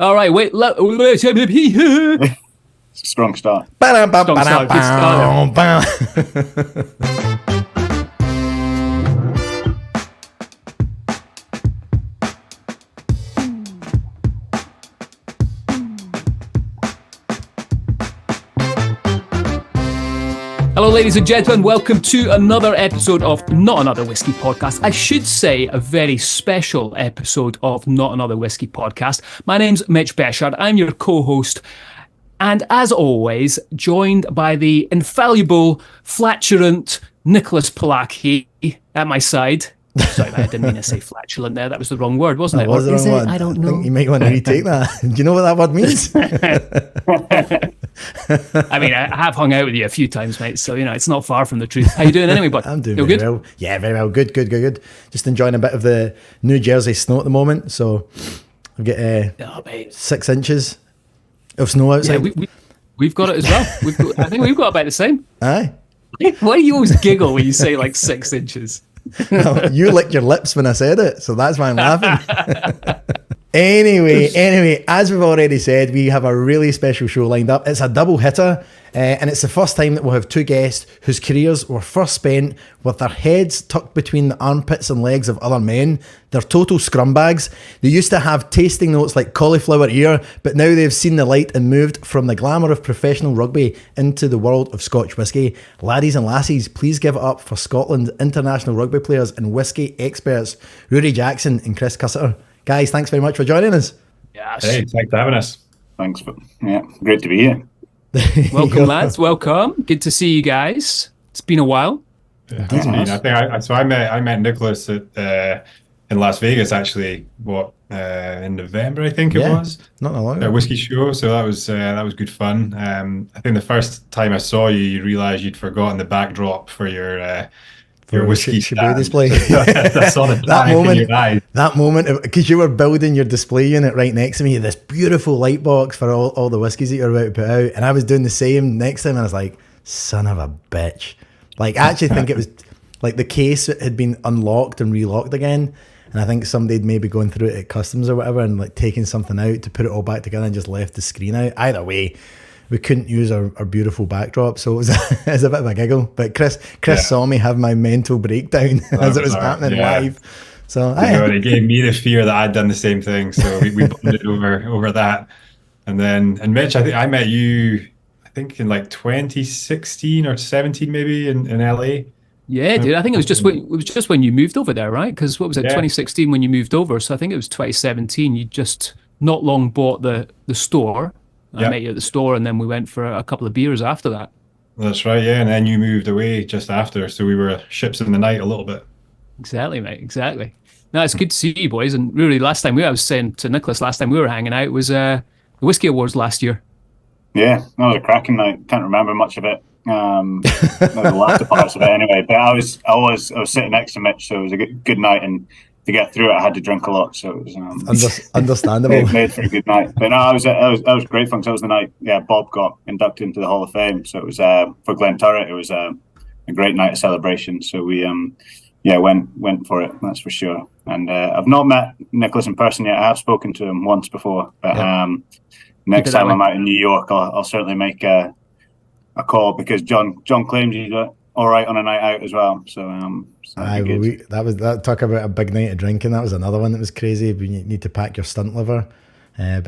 All right, wait. Strong start. Hello, ladies and gentlemen. Welcome to another episode of Not Another Whiskey Podcast. I should say a very special episode of Not Another Whiskey Podcast. My name's Mitch Beshard. I'm your co-host. And as always, joined by the infallible, flatulent Nicholas Palaki at my side. Sorry, I didn't mean to say flatulent there. That was the wrong word, wasn't it? Was the wrong word. I don't know. I think you might want to retake that. Do you know what that word means? I mean, I have hung out with you a few times, mate, so, it's not far from the truth. How you doing anyway, bud? I'm doing very well. Yeah, very well. Good. Just enjoying a bit of the New Jersey snow at the moment. So I've got 6 inches of snow outside. Yeah, we've got it as well. I think we've got about the same. Aye. Why do you always giggle when you say like 6 inches? No, you licked your lips when I said it, so that's why I'm laughing. Anyway, as we've already said, we have a really special show lined up. It's a double hitter, and it's the first time that we'll have 2 guests whose careers were first spent with their heads tucked between the armpits and legs of other men. They're total scrumbags. They used to have tasting notes like cauliflower ear, but now they've seen the light and moved from the glamour of professional rugby into the world of Scotch whisky. Laddies and lassies, please give it up for Scotland's international rugby players and whisky experts, Ruaridh Jackson and Chris Cusiter. Guys, thanks very much for joining us. Yes. Hey, thanks for having us. Thanks. Great to be here. Welcome, lads. Welcome. Good to see you guys. It's been a while. I met Nicholas at in Las Vegas actually. In November, I think it was. Not a long a whiskey show. So that was good fun. I think the first time I saw you, you realised you'd forgotten the backdrop for your whiskey display. That moment, because you were building your display unit right next to me, this beautiful light box for all the whiskies that you're about to put out, and I was doing the same next time, and I was like, son of a bitch. Like, I actually think it was like the case had been unlocked and relocked again, and I think somebody'd maybe gone through it at customs or whatever and like taken something out to put it all back together and just left the screen out. Either way, we couldn't use our beautiful backdrop, so it was a bit of a giggle. But Chris saw me have my mental breakdown as it was happening live. So it gave me the fear that I'd done the same thing. So we bonded over that. And Mitch, I think I met you, in like 2016 or 17 maybe in LA. Yeah, dude. I think it was just when you moved over there, right? Because what was it, 2016 when you moved over? So I think it was 2017. You just not long bought the store. I met you at the store, and then we went for a couple of beers after that. That's right, yeah. And then you moved away just after, so we were ships in the night a little bit. Exactly, mate. Exactly. No, it's good to see you boys. And really, I was saying to Nicholas last time we were hanging out was the Whiskey Awards last year. Yeah, that was a cracking night. Can't remember much of it. The latter parts of it anyway. But I was sitting next to Mitch, so it was a good night, and to get through it, I had to drink a lot, so it was understandable. Made for a good night. But no, that was great fun. So it was the night, Bob got inducted into the Hall of Fame. So it was for Glenturret. It was a great night of celebration. So we went for it. That's for sure. And I've not met Nicholas in person yet. I have spoken to him once before, but next time I'm out in New York, I'll certainly make a call, because John claims he's all right on a night out as well. So that talk about a big night of drinking. That was another one that was crazy. You need to pack your stunt liver. I'd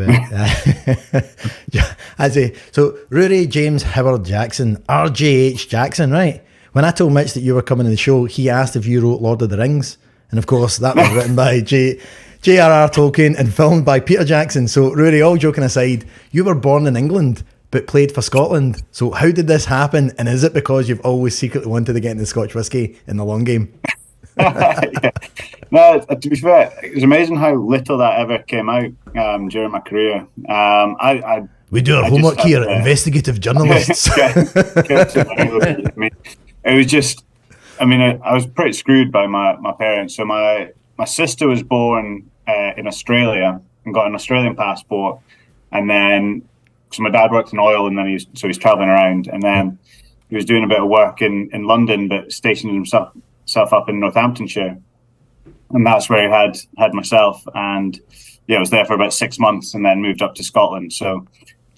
say, so Ruaridh James Howard Jackson, RJH Jackson, right? When I told Mitch that you were coming to the show, he asked if you wrote Lord of the Rings, and of course that was written by J.R.R. Tolkien and filmed by Peter Jackson. So Ruaridh, all joking aside, you were born in England but played for Scotland. So how did this happen? And is it because you've always secretly wanted to get into Scotch whisky in the long game? No, to be fair, it was amazing how little that ever came out during my career. We do our homework here, investigative journalists. It was just, I was pretty screwed by my parents. So my sister was born in Australia and got an Australian passport, and then so my dad worked in oil, and then he's traveling around, and then he was doing a bit of work in London, but stationed himself up in Northamptonshire. and that's where I had myself. And yeah, I was there for about 6 months, and then moved up to Scotland. So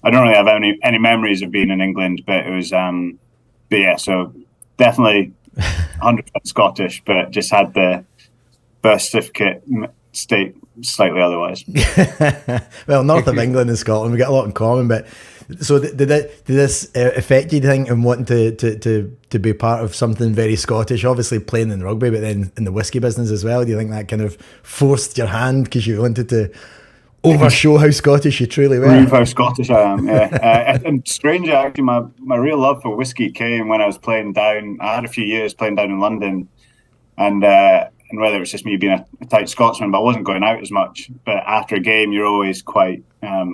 I don't really have any memories of being in England, but it was but yeah, so definitely 100% Scottish, but just had the birth certificate state slightly otherwise. Well, north of England and Scotland, we got a lot in common. But so did this affect you, do you think, in wanting to be part of something very Scottish? Obviously playing in rugby, but then in the whiskey business as well. Do you think that kind of forced your hand because you wanted to overshow how Scottish you truly were? Prove how Scottish I am, yeah. And strangely, actually, my real love for whiskey came when I was playing down. I had a few years playing down in London, and whether it was just me being a tight Scotsman, but I wasn't going out as much. But after a game, you're always quite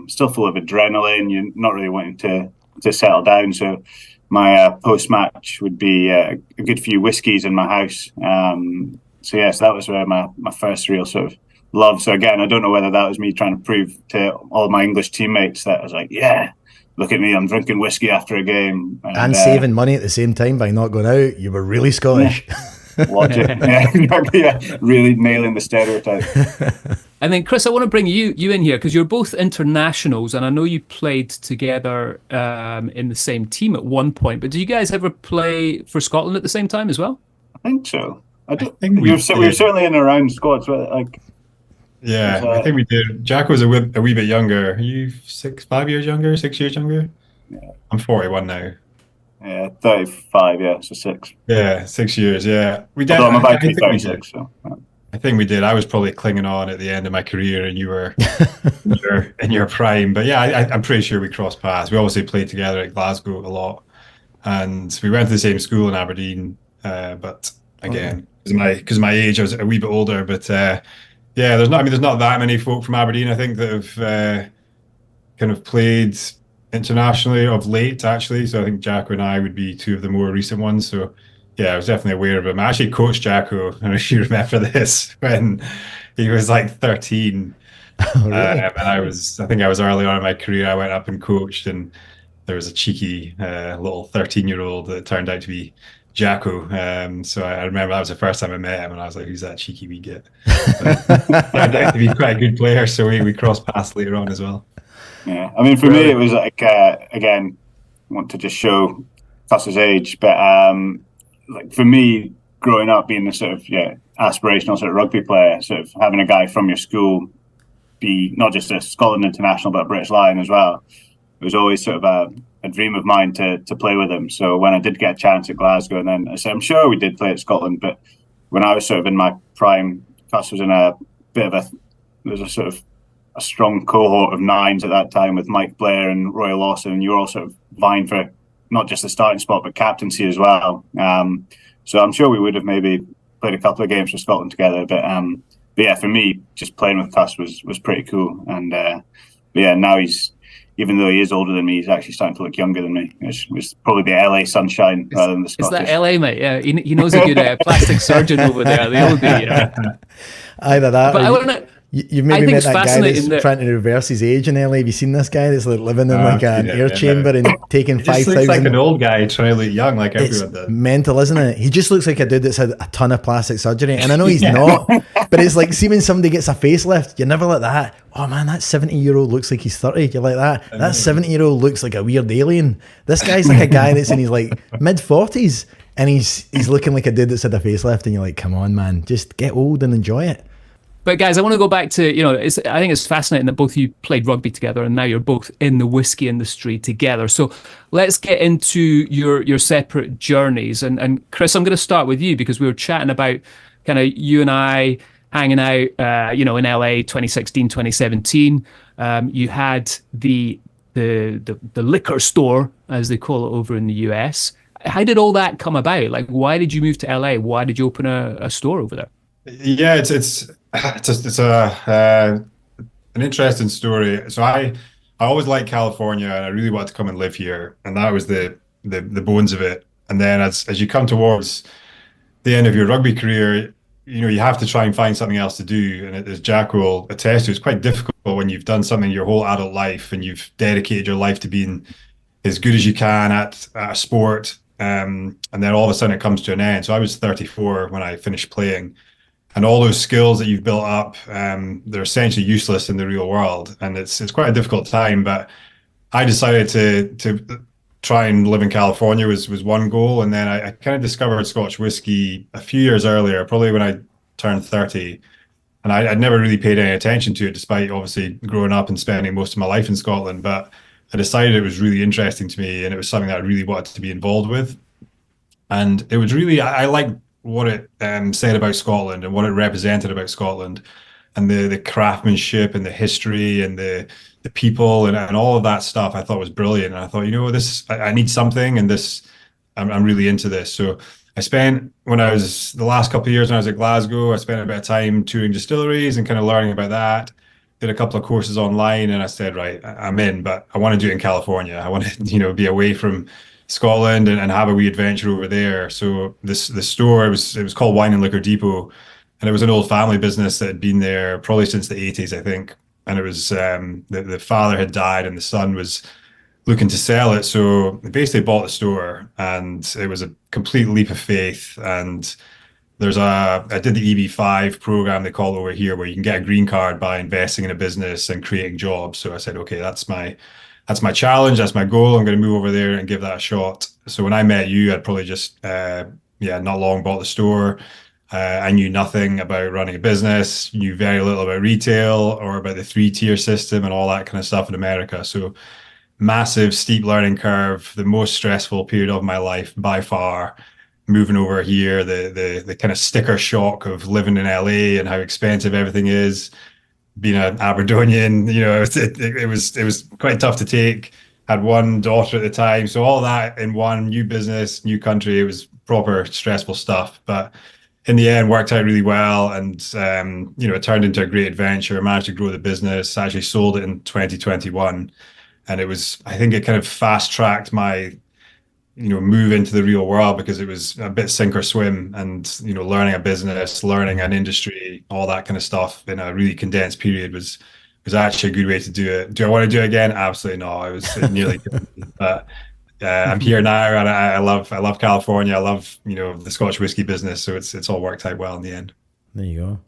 still full of adrenaline. You're not really wanting to settle down. So my post-match would be a good few whiskies in my house. So yes, that was where my first real sort of love. So again, I don't know whether that was me trying to prove to all my English teammates that I was like, yeah, look at me, I'm drinking whiskey after a game. And saving money at the same time by not going out. You were really Scottish. Yeah. Logic. Yeah, really nailing the stereotype. And then, Chris, I want to bring you in here because you're both internationals, and I know you played together in the same team at one point. But do you guys ever play for Scotland at the same time as well? I think so. I think we were certainly in and around squads. Like, yeah, I think we did. Jack was a wee bit younger. Are you 5 years younger, 6 years younger? Yeah. I'm 41 now. Yeah, 35, yeah, so 6. Yeah, 6 years, yeah. We did. Although I'm about to be 36, so. I think we did. I was probably clinging on at the end of my career, and you were in your prime. But yeah, I'm pretty sure we crossed paths. We obviously played together at Glasgow a lot, and we went to the same school in Aberdeen. But again, because of my age, I was a wee bit older. But yeah, there's not that many folk from Aberdeen, I think, that have kind of played internationally of late, actually. So I think Jacko and I would be two of the more recent ones. So yeah, I was definitely aware of him. I actually coached Jacko, I don't know if you remember this, when he was like 13. Oh, really? And I think I was early on in my career. I went up and coached, and there was a cheeky little 13-year-old that turned out to be Jacko. So I remember that was the first time I met him, and I was like, who's that cheeky wee git? Turned out to be quite a good player, so we crossed paths later on as well. Yeah, I mean, for me, it was like, again, I want to just show Cus's age, but like for me, growing up being a sort of aspirational sort of rugby player, sort of having a guy from your school be not just a Scotland international but a British Lion as well, it was always sort of a dream of mine to play with him. So when I did get a chance at Glasgow, and then I said, I'm sure we did play at Scotland, but when I was sort of in my prime, Cus was in a bit of there's a sort of a strong cohort of nines at that time with Mike Blair and Roy Lawson, and you were all sort of vying for not just the starting spot but captaincy as well. So I'm sure we would have maybe played a couple of games for Scotland together. But yeah, for me, just playing with Cus was pretty cool. And but yeah, now even though he is older than me, he's actually starting to look younger than me. It was probably the LA sunshine rather than the Scottish. Is that LA, mate? Yeah, he knows a good plastic surgeon over there. They all do, Either that, but I want to. You've maybe met that guy that's trying to reverse his age in LA. Have you seen this guy that's like living in like an air chamber and taking 5,000? Looks like an old guy trying to look young, like everyone does. Mental, isn't it? He just looks like a dude that's had a ton of plastic surgery, and I know he's not, but it's like, see when somebody gets a facelift, you're never like that. Oh man, that 70-year-old looks like he's 30. You're like that. That 70-year-old looks like a weird alien. This guy's like a guy that's in his like mid-40s, and he's looking like a dude that's had a facelift, and you're like, come on, man, just get old and enjoy it. But guys, I want to go back to, I think it's fascinating that both of you played rugby together and now you're both in the whiskey industry together. So let's get into your separate journeys. And Chris, I'm going to start with you because we were chatting about kind of you and I hanging out, in LA 2016, 2017. You had the liquor store, as they call it over in the US. How did all that come about? Like, why did you move to LA? Why did you open a store over there? Yeah, it's an interesting story. So I always liked California, and I really wanted to come and live here, and that was the bones of it. And then as you come towards the end of your rugby career, you have to try and find something else to do. And as Jack will attest to, it's quite difficult when you've done something your whole adult life and you've dedicated your life to being as good as you can at a sport, and then all of a sudden it comes to an end. So I was 34 when I finished playing. And all those skills that you've built up, they're essentially useless in the real world. And it's quite a difficult time. But I decided to try and live in California was one goal. And then I kind of discovered Scotch whiskey a few years earlier, probably when I turned 30. And I'd never really paid any attention to it, despite obviously growing up and spending most of my life in Scotland. But I decided it was really interesting to me, and it was something that I really wanted to be involved with. And it was really, I liked what it said about Scotland and what it represented about Scotland, and the craftsmanship and the history and the people and all of that stuff. I thought was brilliant. And I thought, this, I need something, and this, I'm really into this. So I spent, the last couple of years when I was at Glasgow, I spent a bit of time touring distilleries and kind of learning about that. Did a couple of courses online, and I said, right, I'm in, but I want to do it in California. I want to, be away from Scotland and have a wee adventure over there. So the store, it was called Wine and Liquor Depot, and it was an old family business that had been there probably since the 80s, I think. And it was the father had died, and the son was looking to sell it. So they basically bought the store, and it was a complete leap of faith. And I did the EB5 program, they call it over here, where you can get a green card by investing in a business and creating jobs. So I said, okay, that's my challenge. That's my goal. I'm going to move over there and give that a shot. So when I met you, I'd probably just, not long bought the store. I knew nothing about running a business, knew very little about retail or about the 3-tier system and all that kind of stuff in America. So massive, steep learning curve, the most stressful period of my life by far. Moving over here, the kind of sticker shock of living in LA and how expensive everything is. Being an Aberdonian, it was quite tough to take. Had one daughter at the time, so all that in one, new business, new country, it was proper stressful stuff. But in the end, worked out really well, and it turned into a great adventure. I managed to grow the business. Actually sold it in 2021, and I think it kind of fast tracked my move into the real world, because it was a bit sink or swim, and learning a business, learning an industry, all that kind of stuff in a really condensed period was actually a good way to do it. Do I want to do it again? Absolutely not. I was nearly but I'm here now, and I love California. I love the Scotch whiskey business, so it's all worked out well in the end. There you go.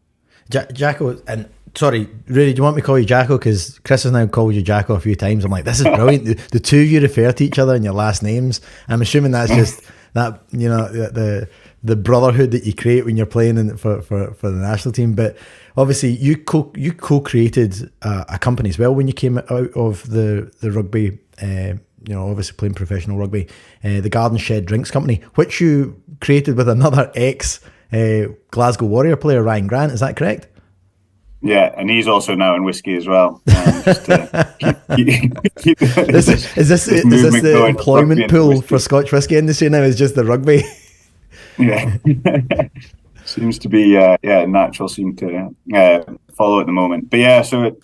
Jacko, and sorry, Rudy, do you want me to call you Jacko? Because Chris has now called you Jacko a few times. I'm like, this is brilliant. the two of you refer to each other in your last names. I'm assuming that's just that, the brotherhood that you create when you're playing for the national team. But obviously, you co-created a company as well when you came out of the rugby. Obviously playing professional rugby, the Garden Shed Drinks Company, which you created with another ex Glasgow Warrior player, Ryan Grant. Is that correct? Yeah, and he's also now in whiskey as well. Is this the employment pool for Scotch whisky industry now? Is just the rugby? Yeah, seems to be natural. Seem to follow at the moment. But yeah, so I've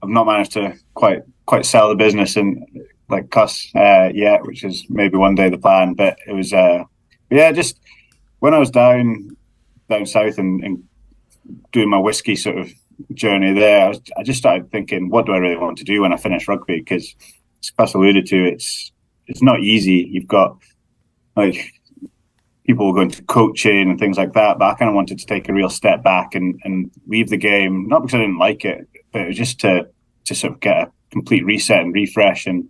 not managed to quite sell the business and like Cuss yet, which is maybe one day the plan. But it was just when I was down south and doing my whiskey sort of journey there, I just started thinking, what do I really want to do when I finish rugby? Because as Cuss alluded to, it's not easy. You've got like people going to coaching and things like that, but I kind of wanted to take a real step back and leave the game, not because I didn't like it, but it was just to sort of get a complete reset and refresh. And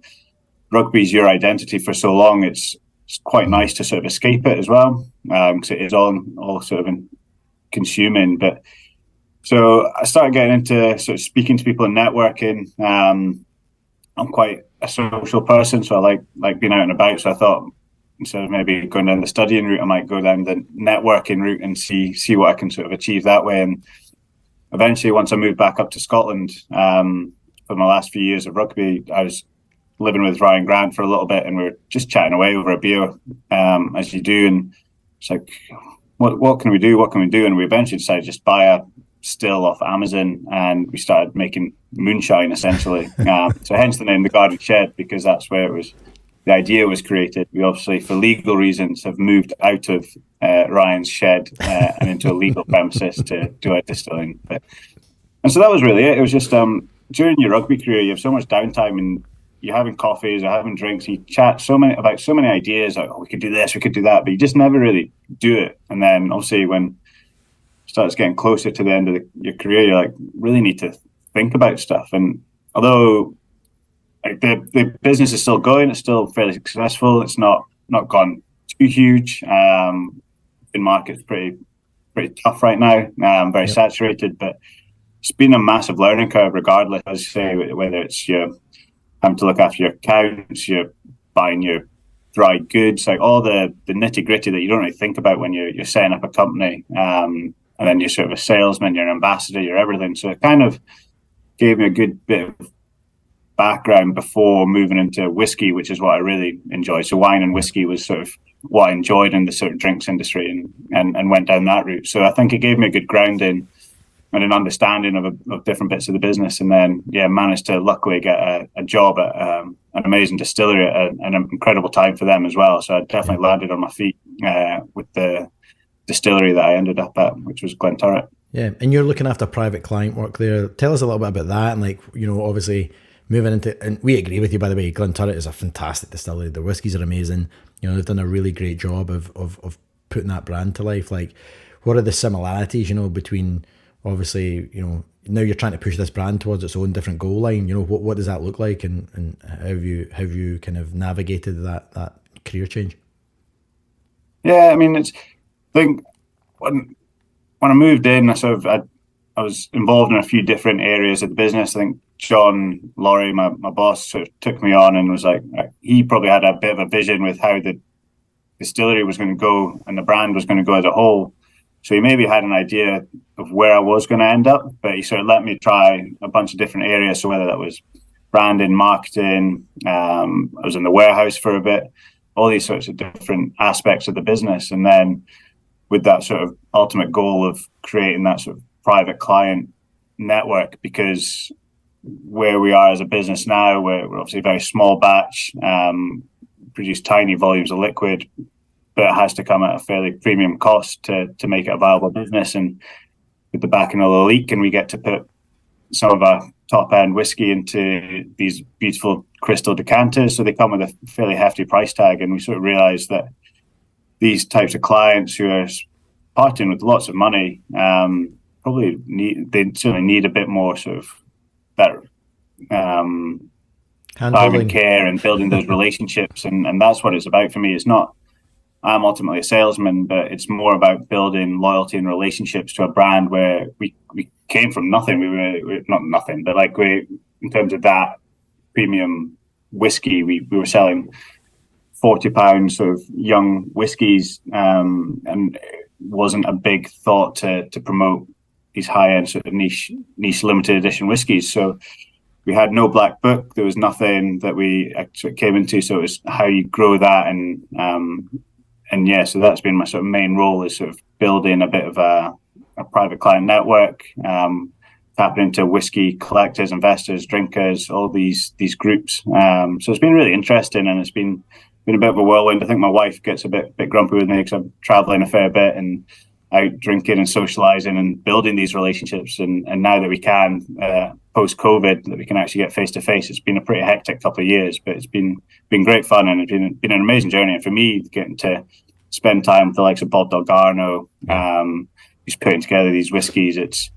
rugby's your identity for so long, it's quite nice to sort of escape it as well, because it is all sort of consuming. But so I started getting into sort of speaking to people and networking. I'm quite a social person, so I like being out and about. So I thought, instead of maybe going down the studying route, I might go down the networking route and see what I can sort of achieve that way. And eventually, once I moved back up to Scotland for my last few years of rugby, I was living with Ryan Grant for a little bit, and we were just chatting away over a beer, as you do. And it's like, what can we do? What can we do? And we eventually decided to just buy a still off Amazon, and we started making moonshine essentially. So hence the name The Garden Shed, because that's where the idea was created. We obviously, for legal reasons, have moved out of Ryan's shed and into a legal premises to do our distilling. And so that was really it. It was just during your rugby career, you have so much downtime, and you're having coffees or having drinks. You chat about so many ideas. Like, we could do this, we could do that, but you just never really do it. And then obviously when starts getting closer to the end of your career, you like really need to think about stuff. And although like the business is still going, it's still fairly successful. It's not gone too huge. The market's pretty tough right now. Very saturated, but it's been a massive learning curve. Regardless, as you say, whether it's you're having to look after your accounts, you're buying your dry goods, like all the nitty gritty that you don't really think about when you're setting up a company. And then you're sort of a salesman, you're an ambassador, you're everything. So it kind of gave me a good bit of background before moving into whiskey, which is what I really enjoy. So wine and whiskey was sort of what I enjoyed in the sort of drinks industry, and went down that route. So I think it gave me a good grounding and an understanding of different bits of the business. And then, managed to luckily get a job at an amazing distillery at an incredible time for them as well. So I definitely landed on my feet with the distillery that I ended up at, which was Glenturret. Yeah, and you're looking after private client work there. Tell us a little bit about that, and like, obviously moving into, and we agree with you, by the way, Glenturret is a fantastic distillery. The whiskies are amazing. They've done a really great job of putting that brand to life. Like, what are the similarities, between, obviously, now you're trying to push this brand towards its own different goal line. What does that look like, and how have you kind of navigated that career change? Yeah, I mean, I think when I moved in, I was involved in a few different areas of the business. I think John Laurie, my boss, sort of took me on and was like, he probably had a bit of a vision with how the distillery was going to go and the brand was going to go as a whole. So he maybe had an idea of where I was going to end up, but he sort of let me try a bunch of different areas. So whether that was branding, marketing, I was in the warehouse for a bit, all these sorts of different aspects of the business. And then with that sort of ultimate goal of creating that sort of private client network, because where we are as a business now, we're obviously a very small batch, produce tiny volumes of liquid, but it has to come at a fairly premium cost to make it a viable business. And with the backing of the leak, and we get to put some of our top end whiskey into these beautiful crystal decanters, so they come with a fairly hefty price tag. And we sort of realized that these types of clients who are parting with lots of money probably certainly need a bit more sort of that time and care and building those relationships, and that's what it's about for me. It's not, I'm ultimately a salesman, but it's more about building loyalty and relationships to a brand where we came from nothing. We were not nothing, but like in terms of that premium whiskey, we were selling £40 sort of young whiskies, and it wasn't a big thought to promote these high-end sort of niche limited edition whiskies. So we had no black book. There was nothing that we actually came into. So it was how you grow that, and yeah, so that's been my sort of main role, is sort of building a bit of a private client network, tapping into whiskey collectors, investors, drinkers, all these groups. So it's been really interesting, and it's been a bit of a whirlwind. I think my wife gets a bit grumpy with me because I'm traveling a fair bit and out drinking and socializing and building these relationships. And now that we can, post-COVID, that we can actually get face to face, it's been a pretty hectic couple of years, but it's been great fun, and it's been an amazing journey. And for me, getting to spend time with the likes of Bob Delgarno, who's putting together these whiskies, it's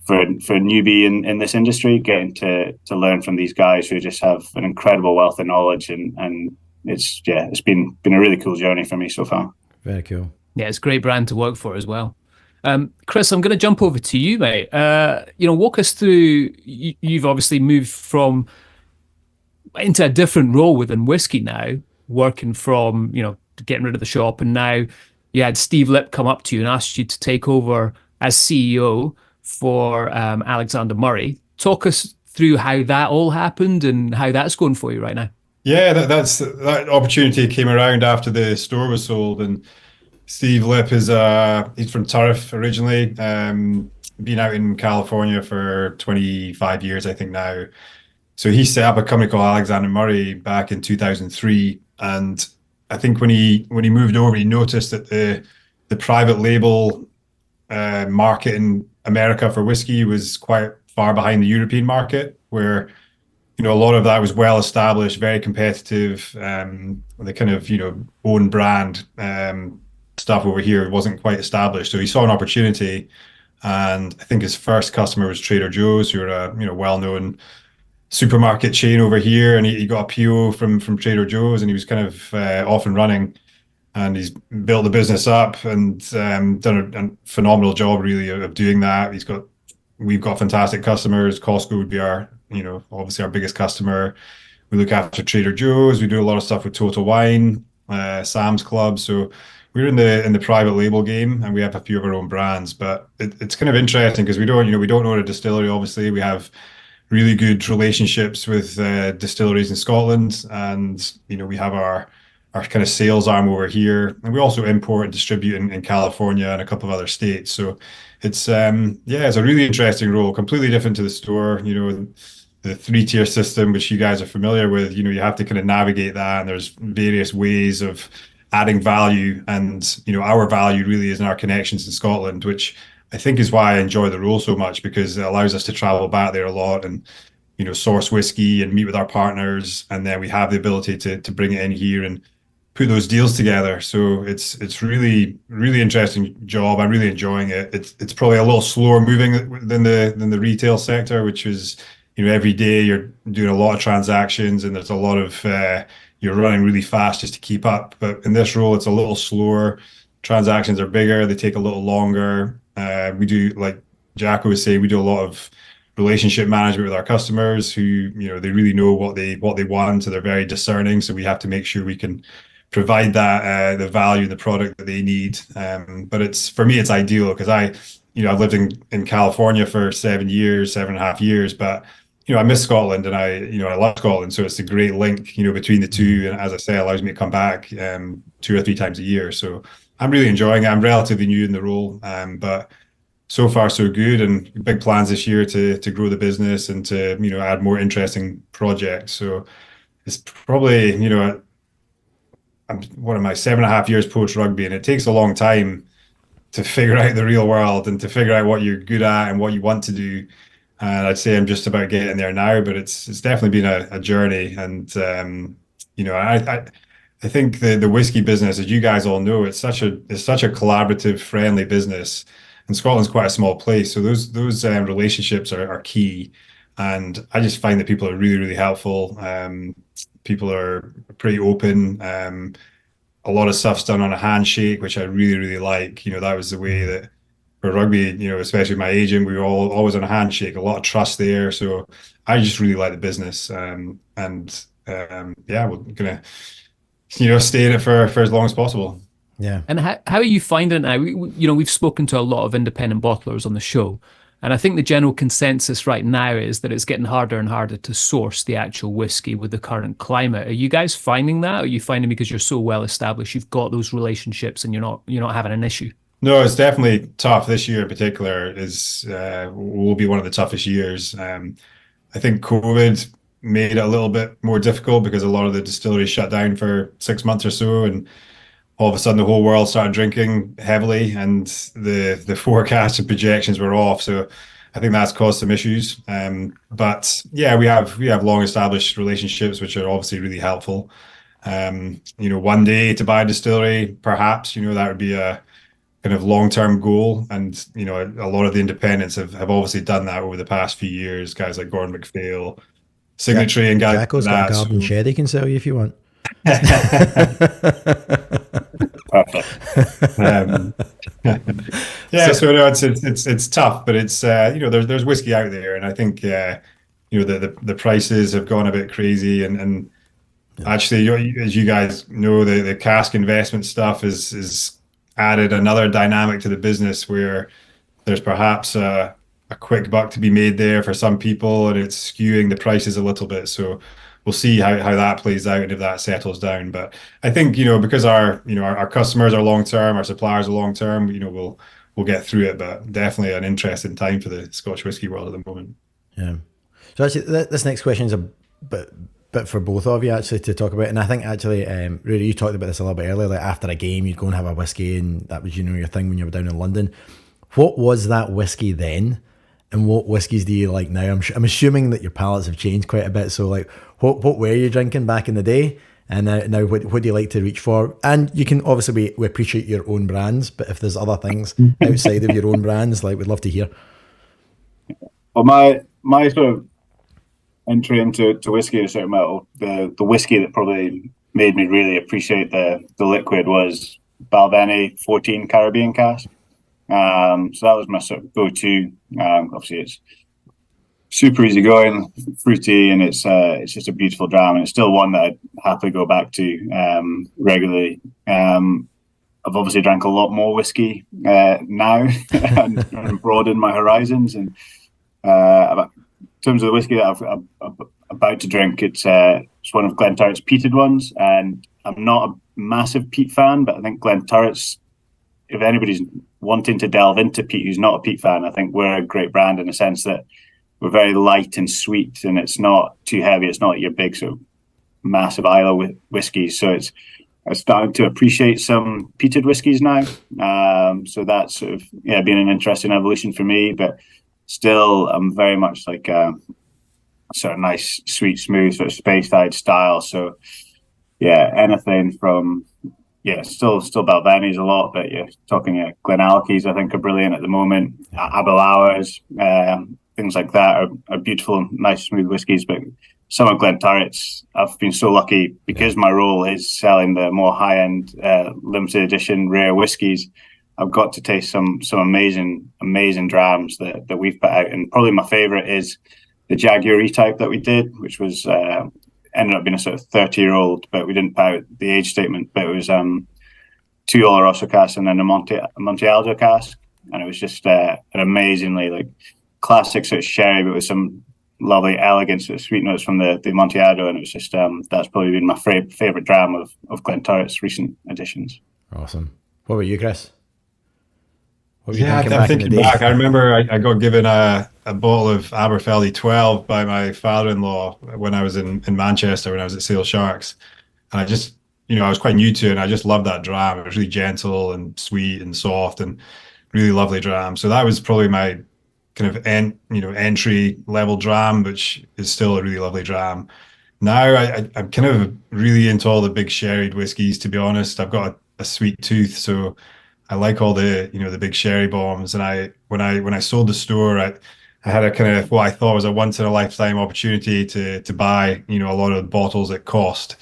for a newbie in this industry, getting to learn from these guys who just have an incredible wealth of knowledge, and it's been a really cool journey for me so far. Very cool. Yeah, it's a great brand to work for as well. Chris, I'm going to jump over to you, mate. Walk us through. You've obviously moved into a different role within whiskey now, working from getting rid of the shop, and now you had Steve Lipp come up to you and asked you to take over as CEO for Alexander Murray. Talk us through how that all happened and how that's going for you right now. Yeah, that opportunity came around after the store was sold, and Steve Lipp is he's from Turriff originally, been out in California for 25 years, I think now. So he set up a company called Alexander Murray back in 2003, and I think when he moved over, he noticed that the private label market in America for whiskey was quite far behind the European market, where a lot of that was well established, very competitive, the kind of own brand. stuff over here wasn't quite established. So he saw an opportunity, and I think his first customer was Trader Joe's, who are a well-known supermarket chain over here, and he got a PO from Trader Joe's, and he was kind of off and running, and he's built the business up and done a phenomenal job really of doing that. We've got fantastic customers. Costco would be our obviously our biggest customer. We look after Trader Joe's. We do a lot of stuff with Total Wine, Sam's Club. So we're in the private label game, and we have a few of our own brands. But it's kind of interesting because we don't own a distillery. Obviously, we have really good relationships with distilleries in Scotland, and we have our kind of sales arm over here, and we also import and distribute in California and a couple of other states. So it's it's a really interesting role, completely different to the store. The 3-tier system, which you guys are familiar with. You have to kind of navigate that, and there's various ways of adding value, and our value really is in our connections in Scotland, which I think is why I enjoy the role so much, because it allows us to travel back there a lot and source whiskey and meet with our partners, and then we have the ability to bring it in here and put those deals together. So it's really, really interesting job. I'm really enjoying it. It's probably a little slower moving than the retail sector, which is every day you're doing a lot of transactions, and there's a lot of you're running really fast just to keep up. But in this role, it's a little slower. Transactions are bigger. They take a little longer. We do, like Jacko was saying, we do a lot of relationship management with our customers who, they really know what they want, so they're very discerning. So we have to make sure we can provide that the value, the product that they need. But for me, it's ideal because I've lived in California for 7.5 years, but I miss Scotland, and I love Scotland. So it's a great link, between the two. And as I say, it allows me to come back 2 or 3 times a year. So I'm really enjoying it. I'm relatively new in the role, but so far so good, and big plans this year to grow the business and to add more interesting projects. So it's probably I'm 7.5 years post rugby, and it takes a long time to figure out the real world and to figure out what you're good at and what you want to do. And I'd say I'm just about getting there now, but it's definitely been a journey. And I think the whiskey business, as you guys all know, it's such a collaborative, friendly business, and Scotland's quite a small place, so those relationships are key. And I just find that people are really, really helpful. People are pretty open. A lot of stuff's done on a handshake, which I really, really like. That was the way that for rugby, especially my agent, we were always on a handshake, a lot of trust there. So I just really like the business. We're going to stay in it for as long as possible. Yeah. And how are you finding it now? We've spoken to a lot of independent bottlers on the show, and I think the general consensus right now is that it's getting harder and harder to source the actual whiskey with the current climate. Are you guys finding that? Or are you finding because you're so well established, you've got those relationships, and you're not having an issue? No, it's definitely tough. This year in particular will be one of the toughest years. I think COVID made it a little bit more difficult because a lot of the distilleries shut down for 6 months or so, and all of a sudden the whole world started drinking heavily, and the forecasts and projections were off. So I think that's caused some issues. But yeah, we have long established relationships, which are obviously really helpful. One day to buy a distillery, perhaps, that would be a kind of long-term goal. And, a lot of the independents have obviously done that over the past few years, guys like Gordon MacPhail, Signatory, and guys Jacko's got a garden shed he can sell you if you want. It's tough, but it's there's whiskey out there, and I think the prices have gone a bit crazy, and actually, as you guys know, the cask investment stuff is added another dynamic to the business where there's perhaps a quick buck to be made there for some people, and it's skewing the prices a little bit. So we'll see how that plays out and if that settles down. But I think because our customers are long term, our suppliers are long term, we'll get through it. But definitely an interesting time for the Scotch whisky world at the moment. Yeah. So actually, this next question is a bit for both of you actually to talk about. And I think actually, Ruaridh, you talked about this a little bit earlier. Like after a game, you'd go and have a whiskey, and that was your thing when you were down in London. What was that whiskey then? And what whiskies do you like now? I'm assuming that your palates have changed quite a bit. So like, what were you drinking back in the day? And now what do you like to reach for? And you can obviously, we appreciate your own brands, but if there's other things outside of your own brands, like, we'd love to hear. Well, my sort of entry into whiskey in a certain amount, the whiskey that probably made me really appreciate the liquid was Balvenie 14 Caribbean cask. So that was my sort of go-to. Obviously, it's super easy going, fruity, and it's just a beautiful dram, and it's still one that I'd happily go back to regularly. I've obviously drank a lot more whiskey now and broadened my horizons. And in terms of the whiskey that I'm about to drink, it's one of Glenturret's peated ones, and I'm not a massive peat fan, but I think Glenturret's, if anybody's wanting to delve into peat who's not a peat fan, I think we're a great brand in the sense that we're very light and sweet, and it's not too heavy. It's not like your big sort of massive Islay whiskies. So I'm starting to appreciate some peated whiskies now. So that's sort of been an interesting evolution for me. But still, I'm very much like a sort of nice, sweet, smooth, sort of Speyside style. So anything from still Balvenies a lot, but talking Glenallichys, I think are brilliant at the moment. Aberlours, things like that are beautiful, nice, smooth whiskies. But some of Glenturret's, I've been so lucky because my role is selling the more high-end, limited edition rare whiskies. I've got to taste some amazing drams that we've put out, and probably my favourite is the Jaguar type that we did, which was ended up being a sort of 30-year-old, but we didn't put out the age statement. But it was 2 Oloroso casks and then a Monte Aldo cask, and it was just an amazingly like classic sort of sherry, but with some lovely elegant sort of sweet notes from the Monte Aldo, and it was just that's probably been my favourite dram of Glenturret's recent additions. Awesome. What about you, Chris? I'm thinking back. I remember I got given a bottle of Aberfeldy 12 by my father-in-law when I was in Manchester, when I was at Sale Sharks. And I just, I was quite new to it, and I just loved that dram. It was really gentle and sweet and soft and really lovely dram. So that was probably my kind of entry level dram, which is still a really lovely dram. Now I'm kind of really into all the big sherried whiskies, to be honest. I've got a sweet tooth, so I like all the the big sherry bombs. And when I sold the store, I had a kind of what I thought was a once in a lifetime opportunity to buy a lot of bottles at cost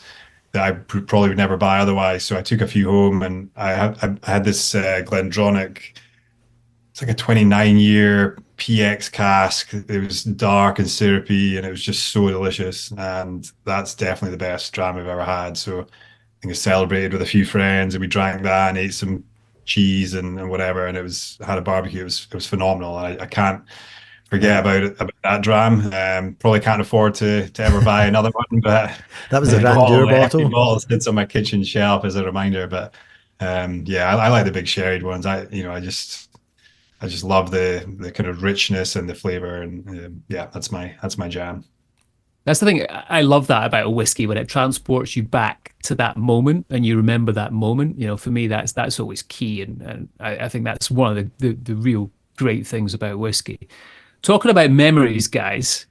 that I probably would never buy otherwise. So I took a few home, and I had this Glendronach. It's like a 29-year PX cask. It was dark and syrupy, and it was just so delicious. And that's definitely the best dram I've ever had. So I think I celebrated with a few friends, and we drank that and ate some cheese and whatever, and had a barbecue. It was phenomenal, and I can't forget about that dram. Probably can't afford to ever buy another one, but that was a grandeur bottle. Bottle sits on my kitchen shelf as a reminder. But I like the big sherried ones. I just love the kind of richness and the flavor, and that's my jam. That's the thing. I love that about a whiskey, when it transports you back to that moment and you remember that moment. For me, that's always key, and I think that's one of the real great things about whiskey. Talking about memories, guys,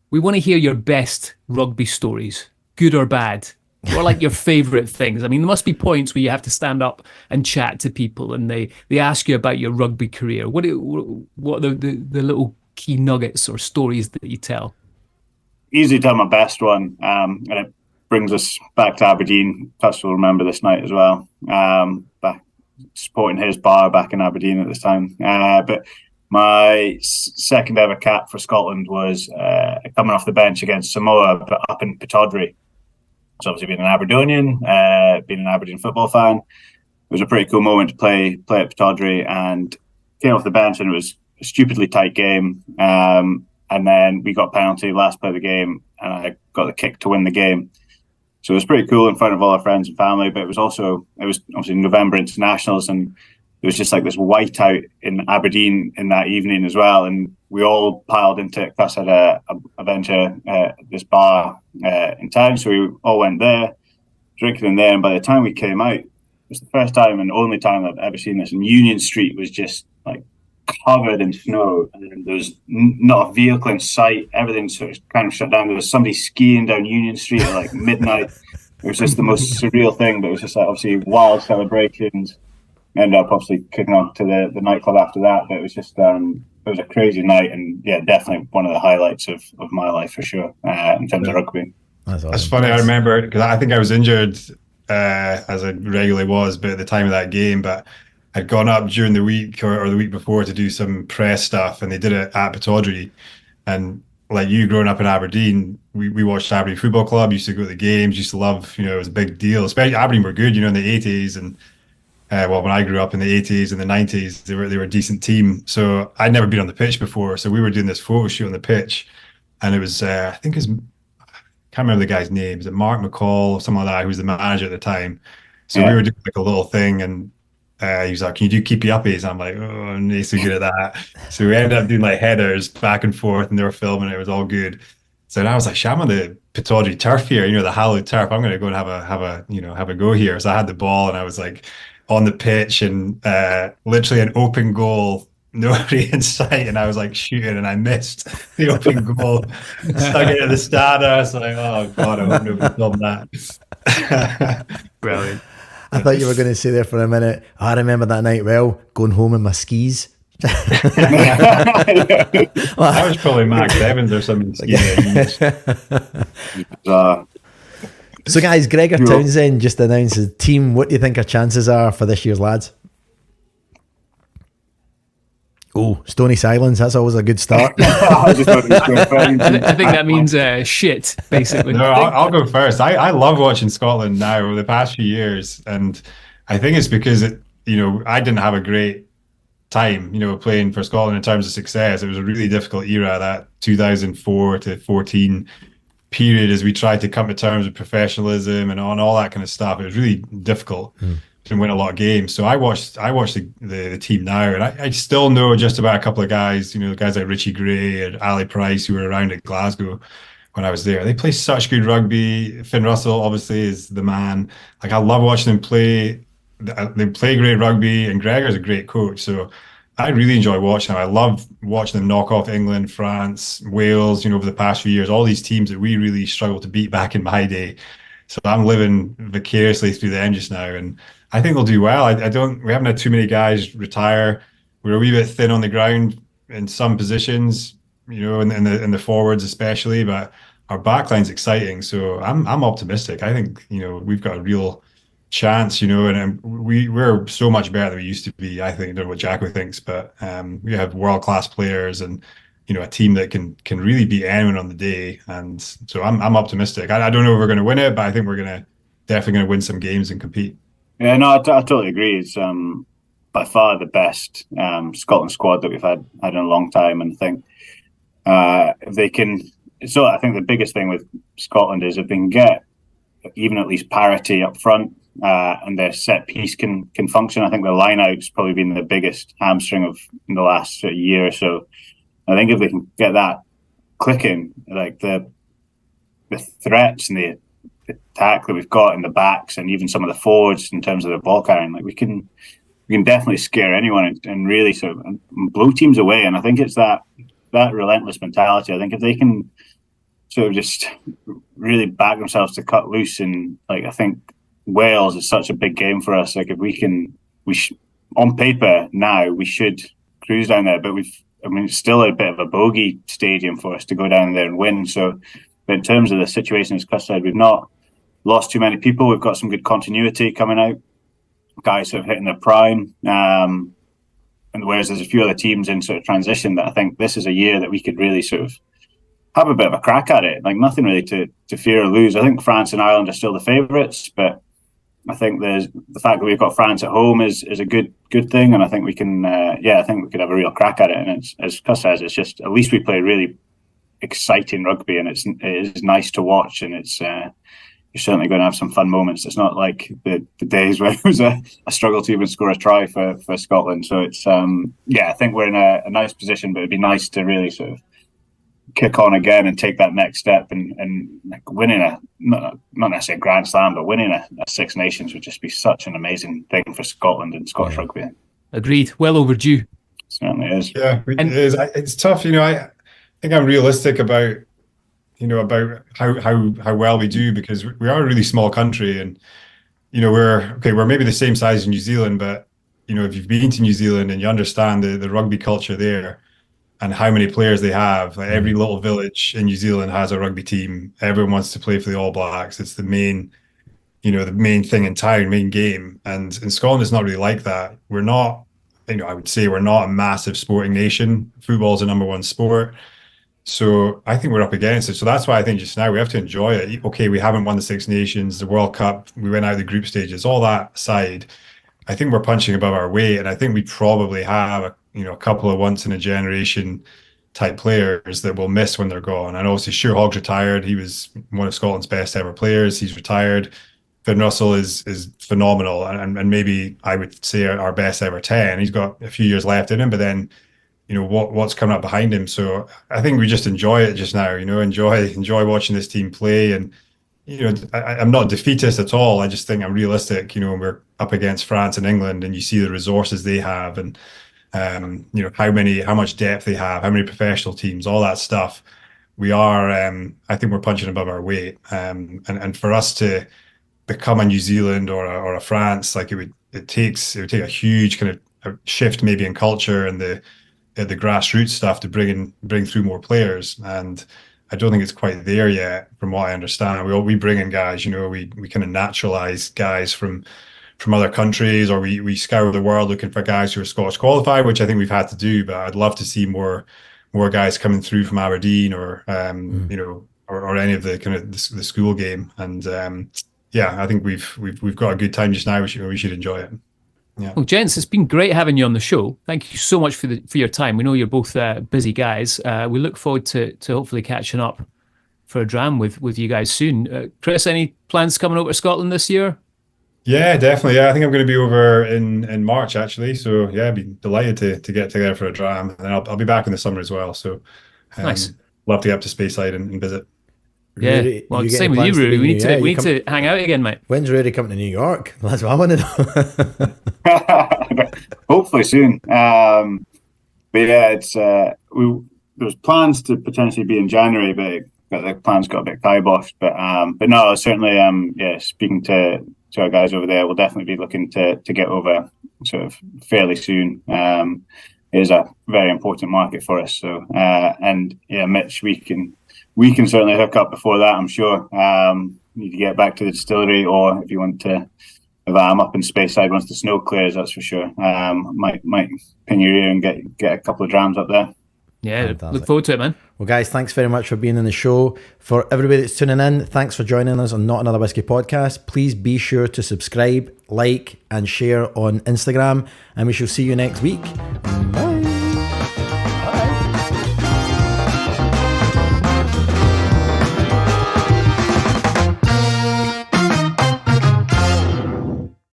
we want to hear your best rugby stories, good or bad. What are like your favourite things? I mean, there must be points where you have to stand up and chat to people, and they ask you about your rugby career. What are the little key nuggets or stories that you tell? Easily tell my best one, and it brings us back to Aberdeen. Tuss will remember this night as well. Back supporting his bar back in Aberdeen at this time. But my second ever cap for Scotland was coming off the bench against Samoa, but up in Pittodrie. So obviously being an Aberdonian, being an Aberdeen football fan, it was a pretty cool moment to play at Pittodrie, and came off the bench, and it was a stupidly tight game. And then we got a penalty last play of the game, and I got the kick to win the game. So it was pretty cool in front of all our friends and family. But it was obviously November internationals, and there was just like this whiteout in Aberdeen in that evening as well. And we all piled into it. Plus had a bench at this bar in town, so we all went there, drinking in there. And by the time we came out, it was the first time and only time I've ever seen this. And Union Street was just like covered in snow, and there was not a vehicle in sight. Everything sort of kind of shut down. There was somebody skiing down Union Street at like midnight. It was just the most surreal thing, but it was just like obviously wild celebrations. Ended up obviously kicking on to the nightclub after that, but it was just it was a crazy night, and yeah, definitely one of the highlights of my life for sure in terms of rugby. That's awesome. That's funny. I remember because I think I was injured as I regularly was, but at the time of that game, but I'd gone up during the week or the week before to do some press stuff, and they did it at Pittodrie. And like you, growing up in Aberdeen, we watched Aberdeen Football Club, used to go to the games, used to love, it was a big deal. Especially Aberdeen were good, in the 80s, and when I grew up in the 80s and the 90s, they were a decent team. So I'd never been on the pitch before, so we were doing this photo shoot on the pitch, and it was I think it was, I can't remember the guy's name. Is it Mark McCall or something like that? Who was the manager at the time? So we were doing like a little thing, and he was like, "Can you do keepy uppies?" And I'm like, "Oh, I'm not so good at that." So we ended up doing like headers back and forth, and they were filming it. It was all good. So then I was like, "I'm on the Pittodrie turf here, the hallowed turf. I'm going to go and have a go here." So I had the ball, and I was like on the pitch, and literally an open goal. Nobody in sight, and I was like shooting, and I missed the open goal. Stuck it at the stand. I was like, "Oh God, I hope nobody filmed that." Brilliant. I thought you were going to say there for a minute, I remember that night well, going home in my skis. That was probably Max Evans or something. So guys, Gregor Townsend just announced his team. What do you think our chances are for this year's lads? Oh, stony silence. That's always a good start. I think that means shit, basically. No, I'll go first. I love watching Scotland now over the past few years, and I think it's because I didn't have a great time, playing for Scotland in terms of success. It was a really difficult era, that 2004 to 14 period, as we tried to come to terms with professionalism and on all that kind of stuff. It was really difficult. And win a lot of games. So I watched the team now, and I still know just about a couple of guys, guys like Richie Gray and Ali Price, who were around at Glasgow when I was there. They play such good rugby. Finn Russell obviously is the man. Like, I love watching them play. They play great rugby, and Gregor's a great coach. So I really enjoy watching them. I love watching them knock off England, France, Wales, over the past few years, all these teams that we really struggled to beat back in my day. So I'm living vicariously through them just now, and I think they'll do well. We haven't had too many guys retire. We're a wee bit thin on the ground in some positions, in the forwards especially, but our backline's exciting. So I'm optimistic. I think, we've got a real chance, and we're so much better than we used to be. I think, I don't know what Jacko thinks, but we have world-class players and, a team that can really beat anyone on the day. And so I'm optimistic. I don't know if we're going to win it, but I think we're definitely going to win some games and compete. Yeah, no, I totally agree. It's by far the best Scotland squad that we've had in a long time, and I think if they can. So I think the biggest thing with Scotland is if they can get even at least parity up front, and their set piece can function. I think the line out's probably been the biggest hamstring in the last year or so. I think if they can get that clicking, like the threats and the attack that we've got in the backs, and even some of the forwards in terms of the ball carrying, like we can definitely scare anyone and really sort of blow teams away. And I think it's that relentless mentality. I think if they can sort of just really back themselves to cut loose, and like, I think Wales is such a big game for us. Like, if on paper now we should cruise down there, but it's still a bit of a bogey stadium for us to go down there and win. So, but in terms of the situation, as Chris said, we've not lost too many people. We've got some good continuity coming out, guys sort of hitting their prime. And whereas there's a few other teams in sort of transition, that I think this is a year that we could really sort of have a bit of a crack at it. Like, nothing really to fear or lose. I think France and Ireland are still the favourites, but I think there's the fact that we've got France at home is a good thing, and I think we can. I think we could have a real crack at it. And it's, as Chris says, it's just at least we play really exciting rugby, and it is nice to watch, and it's you're certainly going to have some fun moments. It's not like the days where it was a struggle to even score a try for Scotland. So it's I think we're in a nice position, but it'd be nice to really sort of kick on again and take that next step, and like winning not necessarily a Grand Slam, but winning a Six Nations would just be such an amazing thing for Scotland and Scottish rugby. Agreed. Well overdue. Certainly is. Yeah, it is. It's tough. I think I'm realistic about, about how well we do, because we are a really small country, and we're maybe the same size as New Zealand, but if you've been to New Zealand and you understand the rugby culture there and how many players they have, like every little village in New Zealand has a rugby team. Everyone wants to play for the All Blacks. It's the main thing in town, main game. And in Scotland, it's not really like that. We're not, I would say we're not a massive sporting nation. Football is the number one sport. So I think we're up against it. So that's why I think just now we have to enjoy it. Okay, we haven't won the Six Nations, the World Cup, we went out of the group stages, all that aside. I think we're punching above our weight, and I think we probably have a couple of once in a generation type players that we'll miss when they're gone. And obviously, Stuart Hogg's retired. He was one of Scotland's best ever players. He's retired. Finn Russell is phenomenal, and maybe I would say our best ever 10. He's got a few years left in him, but then what's coming up behind him. So I think we just enjoy it just now. Enjoy watching this team play, and I'm not defeatist at all. I just think I'm realistic. We're up against France and England, and you see the resources they have, and how much depth they have, how many professional teams, all that stuff. We are, I think we're punching above our weight, and for us to become a New Zealand or a France, like it would take a huge kind of shift maybe in culture and the grassroots stuff to bring through more players. And I don't think it's quite there yet, from what I understand. We bring in guys, we kind of naturalize guys from other countries, or we scour the world looking for guys who are Scottish qualified, which I think we've had to do. But I'd love to see more guys coming through from Aberdeen or or any of the kind of the school game. And I think we've got a good time just now. We should enjoy it. Yeah. Well, gents, it's been great having you on the show. Thank you so much for your time. We know you're both busy guys. We look forward to hopefully catching up for a dram with you guys soon. Chris, any plans coming over to Scotland this year? Yeah, definitely. Yeah, I think I'm going to be over in March actually. So yeah, I'd be delighted to get together for a dram, and then I'll be back in the summer as well. So nice. Love to get up to Speyside and visit. Yeah, well, same with you, Rory. We need to hang out again, mate. When's Rory coming to New York? That's what I want to know. Hopefully soon. But yeah, it's there's plans to potentially be in January, but the plans got a bit kiboshed. But no, certainly, speaking to our guys over there, we'll definitely be looking to get over sort of fairly soon. It is a very important market for us. So and yeah, Mitch, we can certainly hook up before that, I'm sure. Need to get back to the distillery, or if you want to, if I'm up in Speyside once the snow clears, that's for sure. Might pin your ear and get a couple of drams up there. Yeah, fantastic. Look forward to it, man. Well, guys, thanks very much for being on the show. For everybody that's tuning in, thanks for joining us on Not Another Whiskey Podcast. Please be sure to subscribe, like, and share on Instagram, and we shall see you next week. Bye.